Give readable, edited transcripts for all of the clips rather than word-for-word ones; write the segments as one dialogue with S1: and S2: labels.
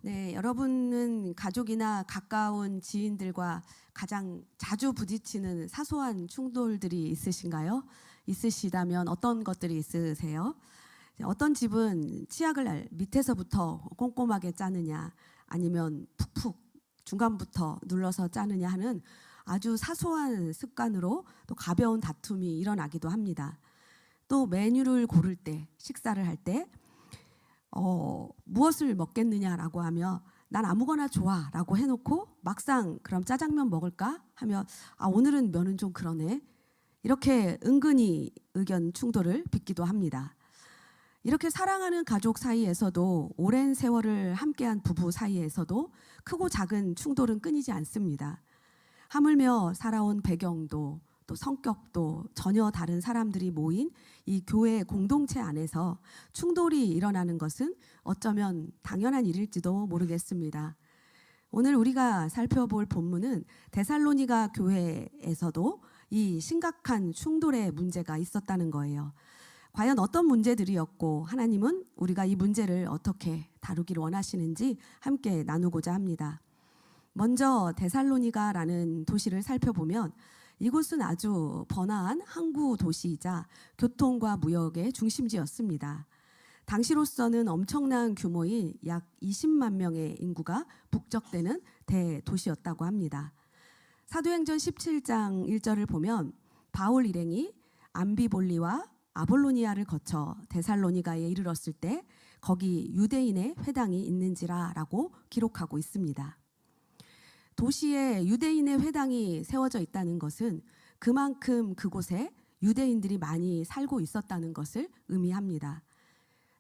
S1: 네, 여러분은 가족이나 가까운 지인들과 가장 자주 부딪히는 사소한 충돌들이 있으신가요? 있으시다면 어떤 것들이 있으세요? 어떤 집은 치약을 밑에서부터 꼼꼼하게 짜느냐, 아니면 푹푹 중간부터 눌러서 짜느냐 하는 아주 사소한 습관으로 또 가벼운 다툼이 일어나기도 합니다. 또 메뉴를 고를 때, 식사를 할 때 무엇을 먹겠느냐라고 하며 난 아무거나 좋아라고 해놓고 막상 그럼 짜장면 먹을까 하며 오늘은 면은 좀 그러네, 이렇게 은근히 의견 충돌을 빚기도 합니다. 이렇게 사랑하는 가족 사이에서도, 오랜 세월을 함께한 부부 사이에서도 크고 작은 충돌은 끊이지 않습니다. 하물며 살아온 배경도 또 성격도 전혀 다른 사람들이 모인 이 교회 공동체 안에서 충돌이 일어나는 것은 어쩌면 당연한 일일지도 모르겠습니다. 오늘 우리가 살펴볼 본문은 데살로니가 교회에서도 이 심각한 충돌의 문제가 있었다는 거예요. 과연 어떤 문제들이었고 하나님은 우리가 이 문제를 어떻게 다루기를 원하시는지 함께 나누고자 합니다. 먼저 데살로니가라는 도시를 살펴보면 이곳은 아주 번화한 항구 도시이자 교통과 무역의 중심지였습니다. 당시로서는 엄청난 규모인 약 20만 명의 인구가 북적대는 대도시였다고 합니다. 사도행전 17장 1절을 보면 바울 일행이 암비볼리와 아볼로니아를 거쳐 데살로니가에 이르렀을 때 거기 유대인의 회당이 있는지라 라고 기록하고 있습니다. 도시에 유대인의 회당이 세워져 있다는 것은 그만큼 그곳에 유대인들이 많이 살고 있었다는 것을 의미합니다.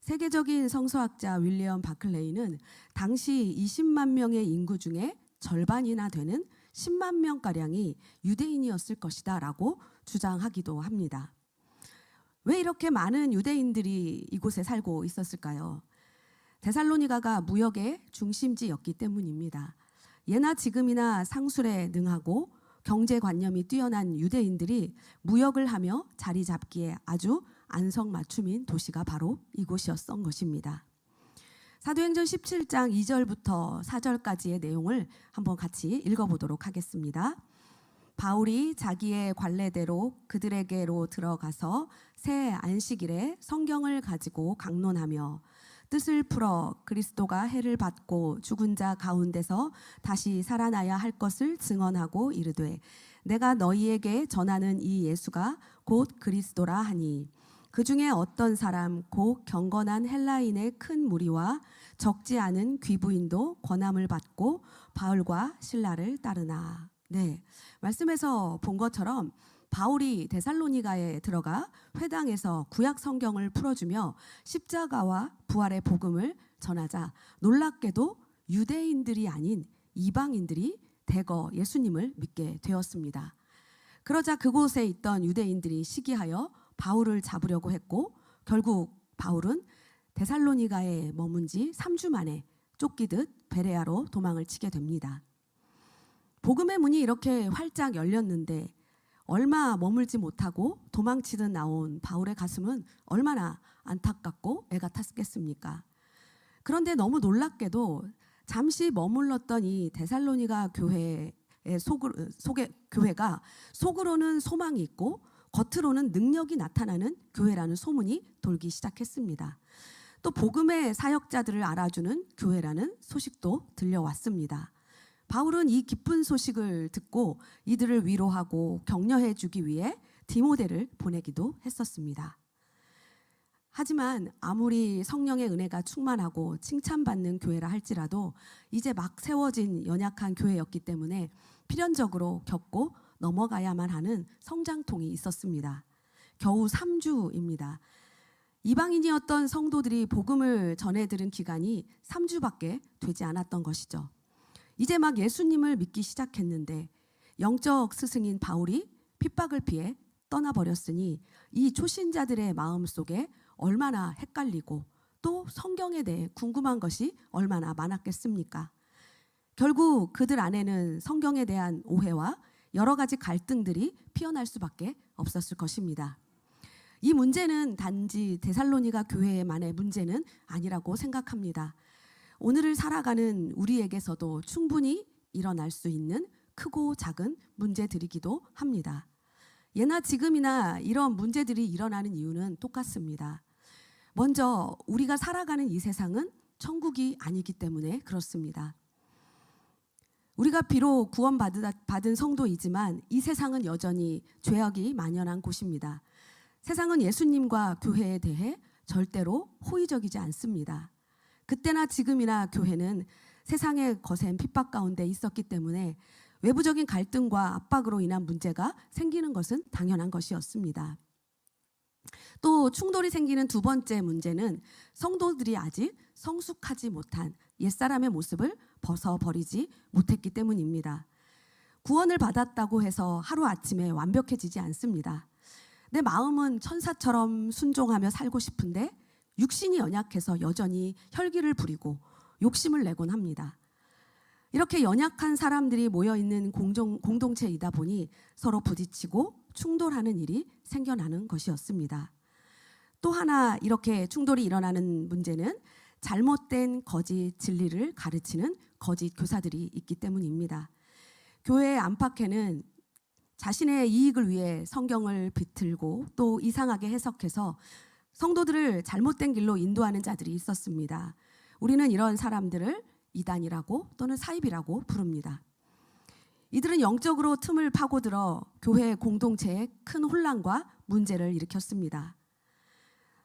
S1: 세계적인 성서학자 윌리엄 바클레이는 당시 20만 명의 인구 중에 절반이나 되는 10만 명가량이 유대인이었을 것이다 라고 주장하기도 합니다. 왜 이렇게 많은 유대인들이 이곳에 살고 있었을까요? 데살로니가가 무역의 중심지였기 때문입니다. 예나 지금이나 상술에 능하고 경제관념이 뛰어난 유대인들이 무역을 하며 자리 잡기에 아주 안성맞춤인 도시가 바로 이곳이었던 것입니다. 사도행전 17장 2절부터 4절까지의 내용을 한번 같이 읽어보도록 하겠습니다. 바울이 자기의 관례대로 그들에게로 들어가서 새 안식일에 성경을 가지고 강론하며 뜻을 풀어 그리스도가 해를 받고 죽은 자 가운데서 다시 살아나야 할 것을 증언하고 이르되 내가 너희에게 전하는 이 예수가 곧 그리스도라 하니 그 중에 어떤 사람 곧 경건한 헬라인의 큰 무리와 적지 않은 귀부인도 권함을 받고 바울과 실라를 따르나. 네, 말씀에서 본 것처럼 바울이 데살로니가에 들어가 회당에서 구약 성경을 풀어주며 십자가와 부활의 복음을 전하자 놀랍게도 유대인들이 아닌 이방인들이 대거 예수님을 믿게 되었습니다. 그러자 그곳에 있던 유대인들이 시기하여 바울을 잡으려고 했고 결국 바울은 데살로니가에 머문 지 3주 만에 쫓기듯 베레아로 도망을 치게 됩니다. 복음의 문이 이렇게 활짝 열렸는데 얼마 머물지 못하고 도망치듯 나온 바울의 가슴은 얼마나 안타깝고 애가 탔겠습니까? 그런데 너무 놀랍게도 잠시 머물렀던 이 데살로니가 교회의 교회가 속으로는 소망이 있고 겉으로는 능력이 나타나는 교회라는 소문이 돌기 시작했습니다. 또 복음의 사역자들을 알아주는 교회라는 소식도 들려왔습니다. 바울은 이 기쁜 소식을 듣고 이들을 위로하고 격려해 주기 위해 디모데를 보내기도 했었습니다. 하지만 아무리 성령의 은혜가 충만하고 칭찬받는 교회라 할지라도 이제 막 세워진 연약한 교회였기 때문에 필연적으로 겪고 넘어가야만 하는 성장통이 있었습니다. 겨우 3주입니다. 이방인이었던 성도들이 복음을 전해 들은 기간이 3주밖에 되지 않았던 것이죠. 이제 막 예수님을 믿기 시작했는데 영적 스승인 바울이 핍박을 피해 떠나버렸으니 이 초신자들의 마음속에 얼마나 헷갈리고 또 성경에 대해 궁금한 것이 얼마나 많았겠습니까? 결국 그들 안에는 성경에 대한 오해와 여러 가지 갈등들이 피어날 수밖에 없었을 것입니다. 이 문제는 단지 데살로니가 교회만의 문제는 아니라고 생각합니다. 오늘을 살아가는 우리에게서도 충분히 일어날 수 있는 크고 작은 문제들이기도 합니다. 예나 지금이나 이런 문제들이 일어나는 이유는 똑같습니다. 먼저 우리가 살아가는 이 세상은 천국이 아니기 때문에 그렇습니다. 우리가 비록 구원받은 성도이지만 이 세상은 여전히 죄악이 만연한 곳입니다. 세상은 예수님과 교회에 대해 절대로 호의적이지 않습니다. 그때나 지금이나 교회는 세상의 거센 핍박 가운데 있었기 때문에 외부적인 갈등과 압박으로 인한 문제가 생기는 것은 당연한 것이었습니다. 또 충돌이 생기는 두 번째 문제는 성도들이 아직 성숙하지 못한 옛사람의 모습을 벗어버리지 못했기 때문입니다. 구원을 받았다고 해서 하루아침에 완벽해지지 않습니다. 내 마음은 천사처럼 순종하며 살고 싶은데 육신이 연약해서 여전히 혈기를 부리고 욕심을 내곤 합니다. 이렇게 연약한 사람들이 모여있는 공동체이다 보니 서로 부딪히고 충돌하는 일이 생겨나는 것이었습니다. 또 하나 이렇게 충돌이 일어나는 문제는 잘못된 거짓 진리를 가르치는 거짓 교사들이 있기 때문입니다. 교회의 안팎에는 자신의 이익을 위해 성경을 비틀고 또 이상하게 해석해서 성도들을 잘못된 길로 인도하는 자들이 있었습니다. 우리는 이런 사람들을 이단이라고 또는 사입이라고 부릅니다. 이들은 영적으로 틈을 파고들어 교회 공동체에 큰 혼란과 문제를 일으켰습니다.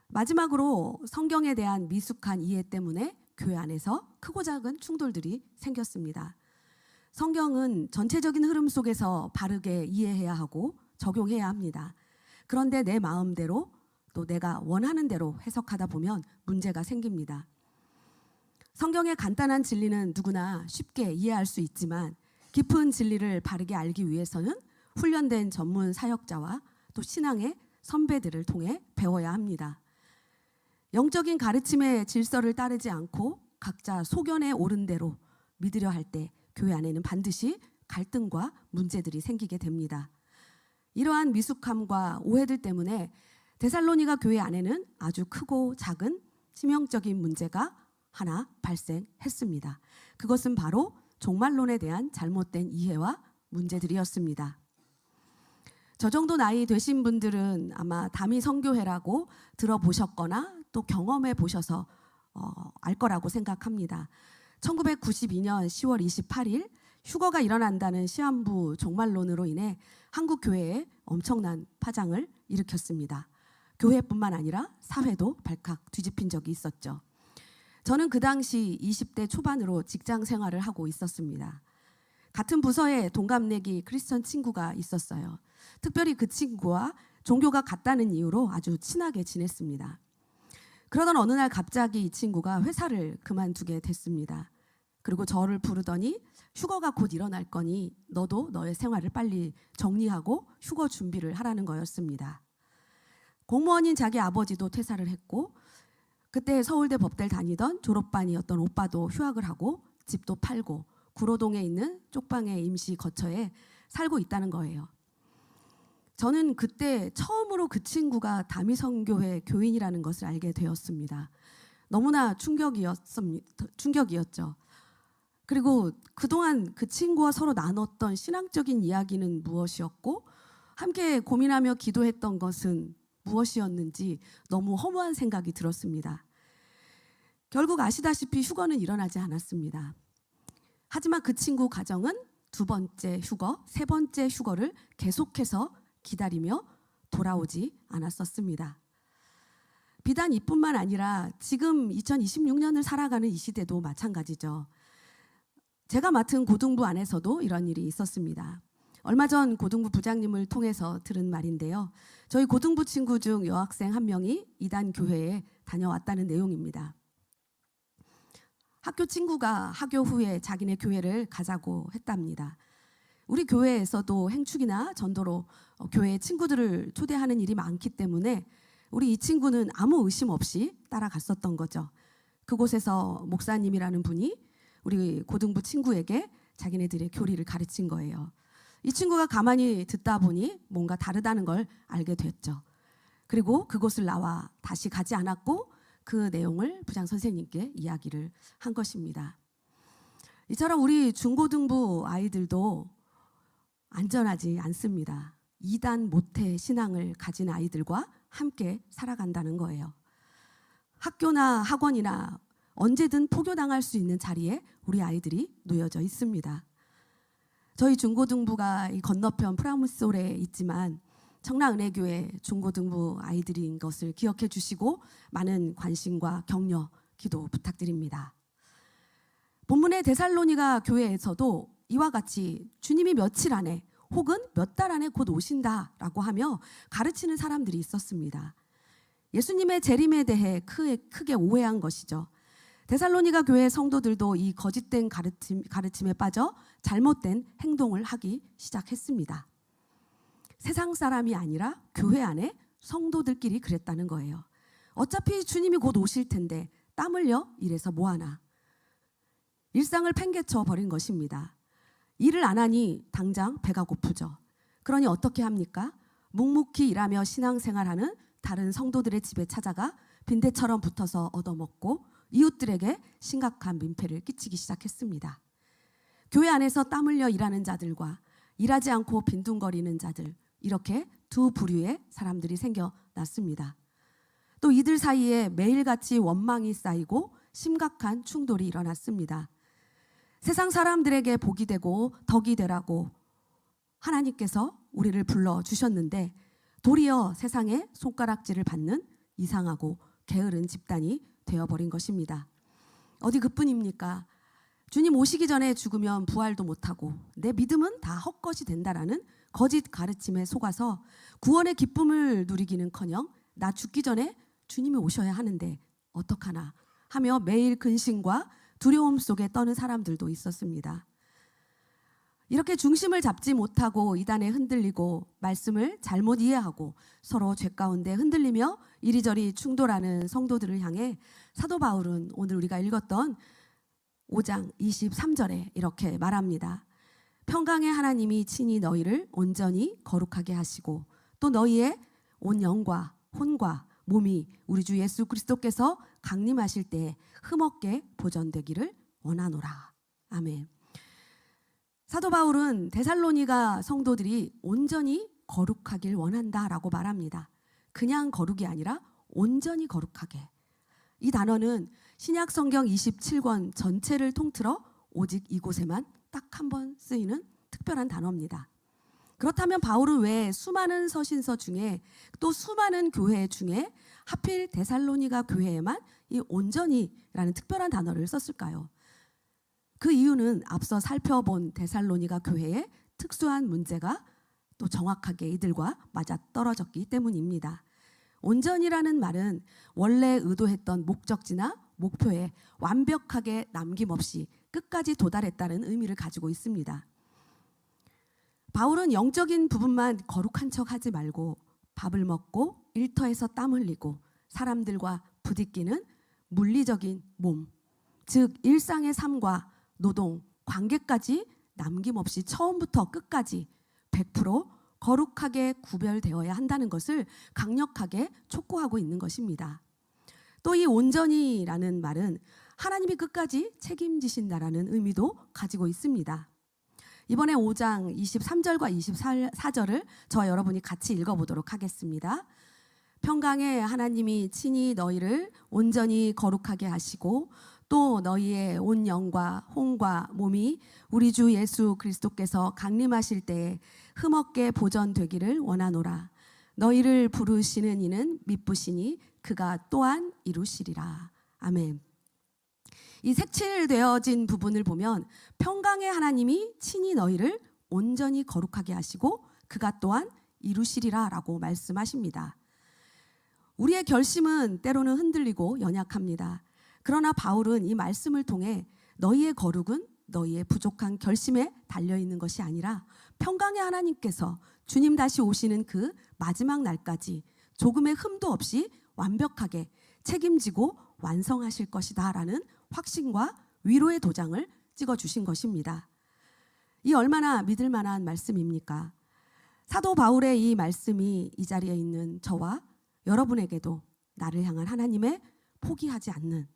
S1: 마지막으로 성경에 대한 미숙한 이해 때문에 교회 안에서 크고 작은 충돌들이 생겼습니다. 성경은 전체적인 흐름 속에서 바르게 이해해야 하고 적용해야 합니다. 그런데 내 마음대로 또 내가 원하는 대로 해석하다 보면 문제가 생깁니다. 성경의 간단한 진리는 누구나 쉽게 이해할 수 있지만 깊은 진리를 바르게 알기 위해서는 훈련된 전문 사역자와 또 신앙의 선배들을 통해 배워야 합니다. 영적인 가르침의 질서를 따르지 않고 각자 소견에 옳은 대로 믿으려 할 때 교회 안에는 반드시 갈등과 문제들이 생기게 됩니다. 이러한 미숙함과 오해들 때문에 데살로니가 교회 안에는 아주 크고 작은 치명적인 문제가 하나 발생했습니다. 그것은 바로 종말론에 대한 잘못된 이해와 문제들이었습니다. 저 정도 나이 되신 분들은 아마 다미 선교회라고 들어보셨거나 또 경험해 보셔서 알 거라고 생각합니다. 1992년 10월 28일 휴거가 일어난다는 시한부 종말론으로 인해 한국 교회에 엄청난 파장을 일으켰습니다. 교회뿐만 아니라 사회도 발칵 뒤집힌 적이 있었죠. 저는 그 당시 20대 초반으로 직장 생활을 하고 있었습니다. 같은 부서에 동갑내기 크리스천 친구가 있었어요. 특별히 그 친구와 종교가 같다는 이유로 아주 친하게 지냈습니다. 그러던 어느 날 갑자기 이 친구가 회사를 그만두게 됐습니다. 그리고 저를 부르더니 휴거가 곧 일어날 거니 너도 너의 생활을 빨리 정리하고 휴거 준비를 하라는 거였습니다. 공무원인 자기 아버지도 퇴사를 했고 그때 서울대 법대를 다니던 졸업반이었던 오빠도 휴학을 하고 집도 팔고 구로동에 있는 쪽방의 임시 거처에 살고 있다는 거예요. 저는 그때 처음으로 그 친구가 다미선교회 교인이라는 것을 알게 되었습니다. 너무나 충격이었죠. 그리고 그동안 그 친구와 서로 나눴던 신앙적인 이야기는 무엇이었고 함께 고민하며 기도했던 것은 무엇이었는지 너무 허무한 생각이 들었습니다. 결국 아시다시피 휴거는 일어나지 않았습니다. 하지만 그 친구 가정은 두 번째 휴거, 세 번째 휴거를 계속해서 기다리며 돌아오지 않았었습니다. 비단 이뿐만 아니라 지금 2026년을 살아가는 이 시대도 마찬가지죠. 제가 맡은 고등부 안에서도 이런 일이 있었습니다. 얼마 전 고등부 부장님을 통해서 들은 말인데요. 저희 고등부 친구 중 여학생 한 명이 이단 교회에 다녀왔다는 내용입니다. 학교 친구가 하교 후에 자기네 교회를 가자고 했답니다. 우리 교회에서도 행축이나 전도로 교회 친구들을 초대하는 일이 많기 때문에 우리 이 친구는 아무 의심 없이 따라갔었던 거죠. 그곳에서 목사님이라는 분이 우리 고등부 친구에게 자기네들의 교리를 가르친 거예요. 이 친구가 가만히 듣다 보니 뭔가 다르다는 걸 알게 됐죠. 그리고 그곳을 나와 다시 가지 않았고 그 내용을 부장 선생님께 이야기를 한 것입니다. 이처럼 우리 중고등부 아이들도 안전하지 않습니다. 이단 모태 신앙을 가진 아이들과 함께 살아간다는 거예요. 학교나 학원이나 언제든 포교당할 수 있는 자리에 우리 아이들이 놓여져 있습니다. 저희 중고등부가 이 건너편 프라무솔에 있지만 청라은혜교회 중고등부 아이들인 것을 기억해 주시고 많은 관심과 격려, 기도 부탁드립니다. 본문의 데살로니가 교회에서도 이와 같이 주님이 며칠 안에 혹은 몇 달 안에 곧 오신다라고 하며 가르치는 사람들이 있었습니다. 예수님의 재림에 대해 크게 오해한 것이죠. 데살로니가 교회 성도들도 이 거짓된 가르침에 빠져 잘못된 행동을 하기 시작했습니다. 세상 사람이 아니라 교회 안에 성도들끼리 그랬다는 거예요. 어차피 주님이 곧 오실 텐데 땀 흘려 이래서 뭐하나. 일상을 팽개쳐 버린 것입니다. 일을 안 하니 당장 배가 고프죠. 그러니 어떻게 합니까? 묵묵히 일하며 신앙생활하는 다른 성도들의 집에 찾아가 빈대처럼 붙어서 얻어먹고 이웃들에게 심각한 민폐를 끼치기 시작했습니다. 교회 안에서 땀 흘려 일하는 자들과 일하지 않고 빈둥거리는 자들, 이렇게 두 부류의 사람들이 생겨났습니다. 또 이들 사이에 매일같이 원망이 쌓이고 심각한 충돌이 일어났습니다. 세상 사람들에게 복이 되고 덕이 되라고 하나님께서 우리를 불러주셨는데 도리어 세상의 손가락질을 받는 이상하고 게으른 집단이 되어버린 것입니다. 어디 그뿐입니까? 주님 오시기 전에 죽으면 부활도 못하고 내 믿음은 다 헛것이 된다라는 거짓 가르침에 속아서 구원의 기쁨을 누리기는커녕 나 죽기 전에 주님이 오셔야 하는데 어떡하나 하며 매일 근심과 두려움 속에 떠는 사람들도 있었습니다. 이렇게 중심을 잡지 못하고 이단에 흔들리고 말씀을 잘못 이해하고 서로 죄 가운데 흔들리며 이리저리 충돌하는 성도들을 향해 사도 바울은 오늘 우리가 읽었던 5장 23절에 이렇게 말합니다. 평강의 하나님이 친히 너희를 온전히 거룩하게 하시고 또 너희의 온 영과 혼과 몸이 우리 주 예수 그리스도께서 강림하실 때에 흠없게 보존되기를 원하노라. 아멘. 사도 바울은 데살로니가 성도들이 온전히 거룩하길 원한다라고 말합니다. 그냥 거룩이 아니라 온전히 거룩하게. 이 단어는 신약 성경 27권 전체를 통틀어 오직 이곳에만 딱 한 번 쓰이는 특별한 단어입니다. 그렇다면 바울은 왜 수많은 서신서 중에 또 수많은 교회 중에 하필 데살로니가 교회에만 이 온전히라는 특별한 단어를 썼을까요? 그 이유는 앞서 살펴본 데살로니가 교회의 특수한 문제가 또 정확하게 이들과 맞아떨어졌기 때문입니다. 온전이라는 말은 원래 의도했던 목적지나 목표에 완벽하게 남김없이 끝까지 도달했다는 의미를 가지고 있습니다. 바울은 영적인 부분만 거룩한 척 하지 말고 밥을 먹고 일터에서 땀 흘리고 사람들과 부딪히는 물리적인 몸, 즉 일상의 삶과 노동, 관계까지 남김없이 처음부터 끝까지 100% 거룩하게 구별되어야 한다는 것을 강력하게 촉구하고 있는 것입니다. 또 이 온전히라는 말은 하나님이 끝까지 책임지신다라는 의미도 가지고 있습니다. 이번에 5장 23절과 24절을 저와 여러분이 같이 읽어보도록 하겠습니다. 평강의 하나님이 친히 너희를 온전히 거룩하게 하시고 또 너희의 온 영과 혼과 몸이 우리 주 예수 그리스도께서 강림하실 때에 흠없게 보존되기를 원하노라. 너희를 부르시는 이는 미쁘시니 그가 또한 이루시리라. 아멘. 이 색칠되어진 부분을 보면 평강의 하나님이 친히 너희를 온전히 거룩하게 하시고 그가 또한 이루시리라 라고 말씀하십니다. 우리의 결심은 때로는 흔들리고 연약합니다. 그러나 바울은 이 말씀을 통해 너희의 거룩은 너희의 부족한 결심에 달려있는 것이 아니라 평강의 하나님께서 주님 다시 오시는 그 마지막 날까지 조금의 흠도 없이 완벽하게 책임지고 완성하실 것이다 라는 확신과 위로의 도장을 찍어주신 것입니다. 이 얼마나 믿을 만한 말씀입니까? 사도 바울의 이 말씀이 이 자리에 있는 저와 여러분에게도 나를 향한 하나님의 포기하지 않는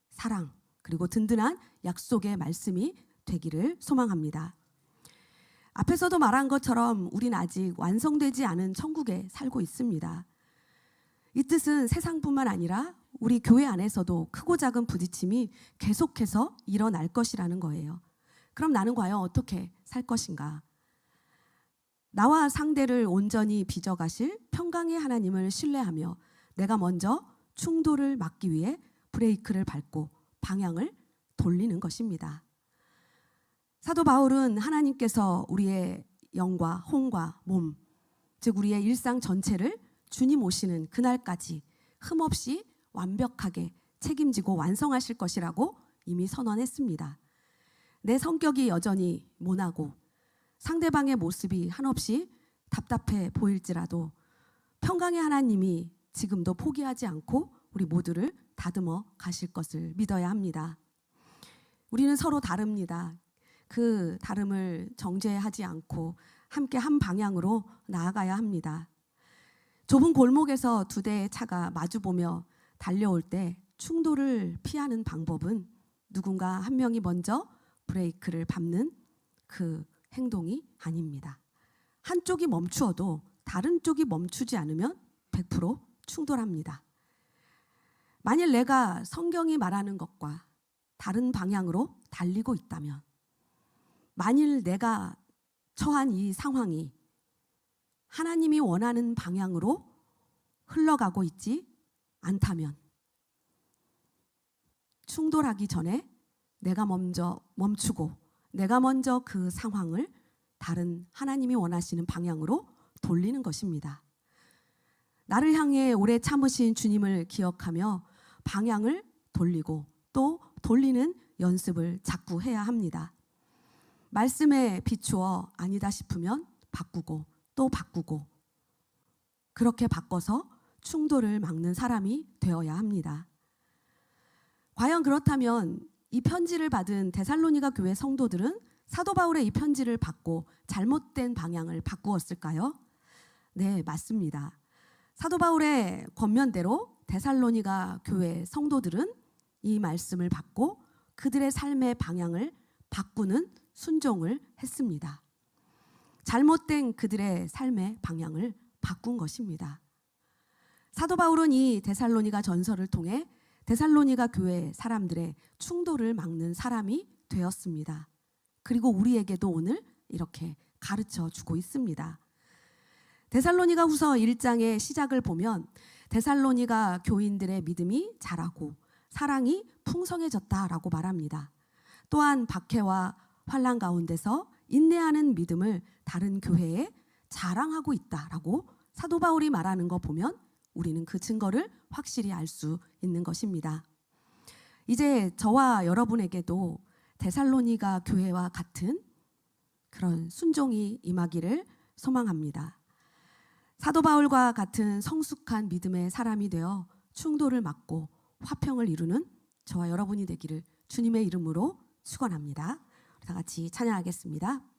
S1: 사랑, 그리고 든든한 약속의 말씀이 되기를 소망합니다. 앞에서도 말한 것처럼 우린 아직 완성되지 않은 천국에 살고 있습니다. 이 뜻은 세상뿐만 아니라 우리 교회 안에서도 크고 작은 부딪힘이 계속해서 일어날 것이라는 거예요. 그럼 나는 과연 어떻게 살 것인가? 나와 상대를 온전히 빚어가실 평강의 하나님을 신뢰하며 내가 먼저 충돌을 막기 위해 브레이크를 밟고 방향을 돌리는 것입니다. 사도 바울은 하나님께서 우리의 영과 혼과 몸, 즉 우리의 일상 전체를 주님 오시는 그날까지 흠없이 완벽하게 책임지고 완성하실 것이라고 이미 선언했습니다. 내 성격이 여전히 모나고 상대방의 모습이 한없이 답답해 보일지라도 평강의 하나님이 지금도 포기하지 않고 우리 모두를 다듬어 가실 것을 믿어야 합니다. 우리는 서로 다릅니다. 그 다름을 정죄하지 않고 함께 한 방향으로 나아가야 합니다. 좁은 골목에서 두 대의 차가 마주보며 달려올 때 충돌을 피하는 방법은 누군가 한 명이 먼저 브레이크를 밟는 그 행동이 아닙니다. 한쪽이 멈추어도 다른 쪽이 멈추지 않으면 100% 충돌합니다. 만일 내가 성경이 말하는 것과 다른 방향으로 달리고 있다면, 만일 내가 처한 이 상황이 하나님이 원하는 방향으로 흘러가고 있지 않다면 충돌하기 전에 내가 먼저 멈추고 내가 먼저 그 상황을 다른 하나님이 원하시는 방향으로 돌리는 것입니다. 나를 향해 오래 참으신 주님을 기억하며 방향을 돌리고 또 돌리는 연습을 자꾸 해야 합니다. 말씀에 비추어 아니다 싶으면 바꾸고 또 바꾸고 그렇게 바꿔서 충돌을 막는 사람이 되어야 합니다. 과연 그렇다면 이 편지를 받은 데살로니가 교회 성도들은 사도 바울의 이 편지를 받고 잘못된 방향을 바꾸었을까요? 네, 맞습니다. 사도 바울의 권면대로 데살로니가 교회 성도들은 이 말씀을 받고 그들의 삶의 방향을 바꾸는 순종을 했습니다. 잘못된 그들의 삶의 방향을 바꾼 것입니다. 사도 바울은 이 데살로니가 전서를 통해 데살로니가 교회 사람들의 충돌을 막는 사람이 되었습니다. 그리고 우리에게도 오늘 이렇게 가르쳐 주고 있습니다. 데살로니가 후서 1장의 시작을 보면 데살로니가 교인들의 믿음이 자라고 사랑이 풍성해졌다라고 말합니다. 또한 박해와 환난 가운데서 인내하는 믿음을 다른 교회에 자랑하고 있다라고 사도 바울이 말하는 거 보면 우리는 그 증거를 확실히 알 수 있는 것입니다. 이제 저와 여러분에게도 데살로니가 교회와 같은 그런 순종이 임하기를 소망합니다. 사도 바울과 같은 성숙한 믿음의 사람이 되어 충돌을 막고 화평을 이루는 저와 여러분이 되기를 주님의 이름으로 축원합니다. 다 같이 찬양하겠습니다.